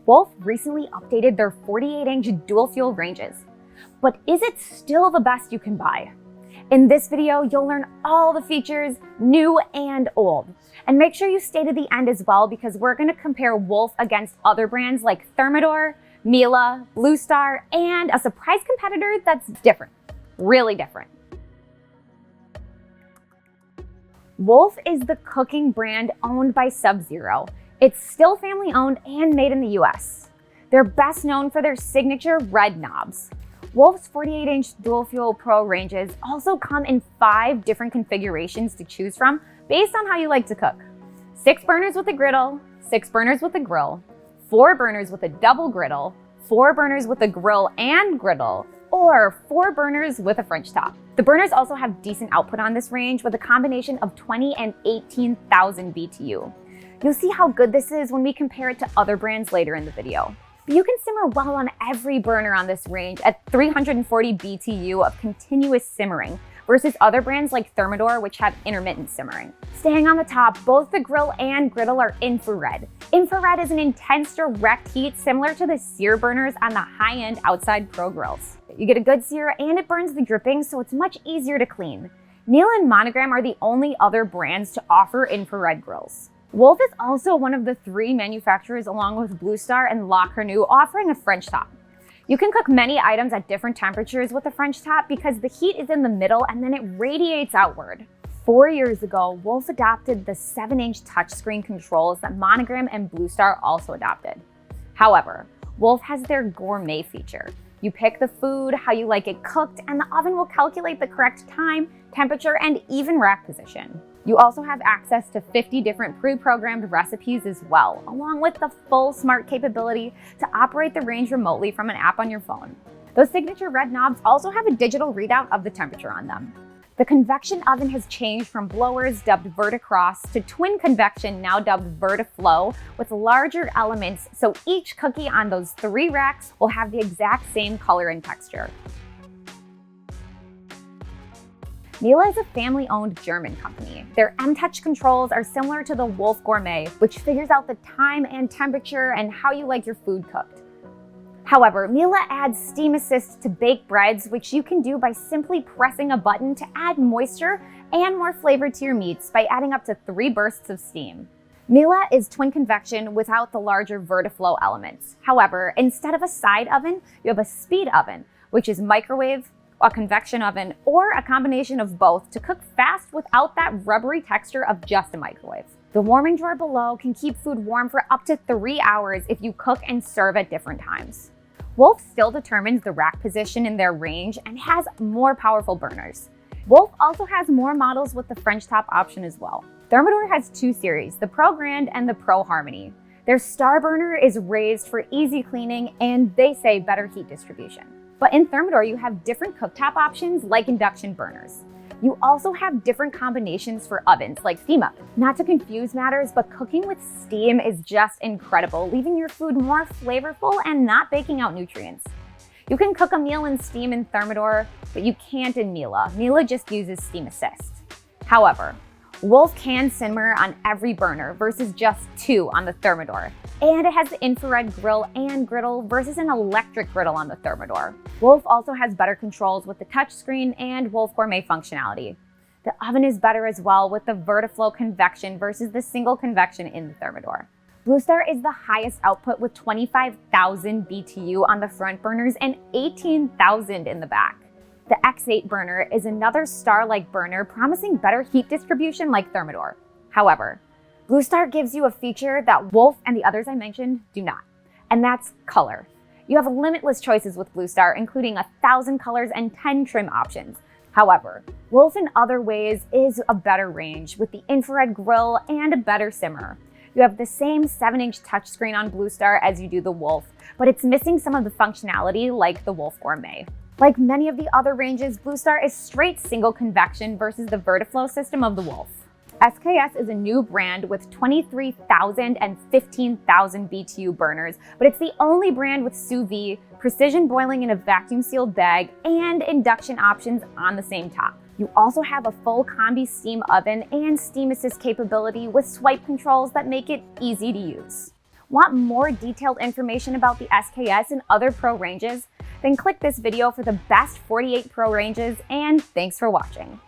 Wolf recently updated their 48-inch dual fuel ranges. But is it still the best you can buy? In this video, you'll learn all the features, new and old. And make sure you stay to the end as well, because we're going to compare Wolf against other brands like Thermador, Miele, BlueStar, and a surprise competitor that's different, really different. Wolf is the cooking brand owned by Sub-Zero. It's still family owned and made in the US. They're best known for their signature red knobs. Wolf's 48-inch dual fuel pro ranges also come in 5 different configurations to choose from based on how you like to cook. 6 burners with a griddle, 6 burners with a grill, 4 burners with a double griddle, 4 burners with a grill and griddle, or 4 burners with a French top. The burners also have decent output on this range with a combination of 20 and 18,000 BTU. You'll see how good this is when we compare it to other brands later in the video. But you can simmer well on every burner on this range at 340 BTU of continuous simmering versus other brands like Thermador, which have intermittent simmering. Staying on the top, both the grill and griddle are infrared. Infrared is an intense direct heat similar to the sear burners on the high-end outside pro grills. You get a good sear and it burns the drippings, so it's much easier to clean. Miele and Monogram are the only other brands to offer infrared grills. Wolf is also one of the 3 manufacturers, along with BlueStar and La Cornue, offering a French top. You can cook many items at different temperatures with a French top because the heat is in the middle and then it radiates outward. 4 years ago, Wolf adopted the 7-inch touchscreen controls that Monogram and BlueStar also adopted. However, Wolf has their Gourmet feature. You pick the food, how you like it cooked, and the oven will calculate the correct time, temperature, and even rack position. You also have access to 50 different pre-programmed recipes as well, along with the full smart capability to operate the range remotely from an app on your phone. Those signature red knobs also have a digital readout of the temperature on them. The convection oven has changed from blowers dubbed Verticross to twin convection, now dubbed Vertiflow, with larger elements, so each cookie on those 3 racks will have the exact same color and texture. Miele is a family-owned German company. Their M-Touch controls are similar to the Wolf Gourmet, which figures out the time and temperature and how you like your food cooked. However, Miele adds steam assist to baked breads, which you can do by simply pressing a button to add moisture and more flavor to your meats by adding up to 3 bursts of steam. Miele is twin convection without the larger Vertiflow elements. However, instead of a side oven, you have a speed oven, which is microwave, a convection oven, or a combination of both to cook fast without that rubbery texture of just a microwave. The warming drawer below can keep food warm for up to 3 hours if you cook and serve at different times. Wolf still determines the rack position in their range and has more powerful burners. Wolf also has more models with the French top option as well. Thermador has 2 series, the Pro Grand and the Pro Harmony. Their star burner is raised for easy cleaning and they say better heat distribution. But in Thermador, you have different cooktop options like induction burners. You also have different combinations for ovens like steam oven. Not to confuse matters, but cooking with steam is just incredible, leaving your food more flavorful and not baking out nutrients. You can cook a meal in steam in Thermador, but you can't in Miele. Miele just uses steam assist. However, Wolf can simmer on every burner versus just 2 on the Thermador. And it has the infrared grill and griddle versus an electric griddle on the Thermador. Wolf also has better controls with the touchscreen and Wolf Gourmet functionality. The oven is better as well with the Vertiflow convection versus the single convection in the Thermador. BlueStar is the highest output with 25,000 BTU on the front burners and 18,000 in the back. The X8 burner is another star-like burner promising better heat distribution like Thermador. However, BlueStar gives you a feature that Wolf and the others I mentioned do not, and that's color. You have limitless choices with BlueStar, including 1,000 colors and 10 trim options. However, Wolf in other ways is a better range with the infrared grill and a better simmer. You have the same 7-inch touchscreen on BlueStar as you do the Wolf, but it's missing some of the functionality like the Wolf Gourmet. Like many of the other ranges, BlueStar is straight single convection versus the Vertiflow system of the Wolf. SKS is a new brand with 23,000 and 15,000 BTU burners, but it's the only brand with sous vide, precision boiling in a vacuum sealed bag, and induction options on the same top. You also have a full combi steam oven and steam assist capability with swipe controls that make it easy to use. Want more detailed information about the SKS and other Pro ranges? Then click this video for the best 48 Pro ranges, and thanks for watching.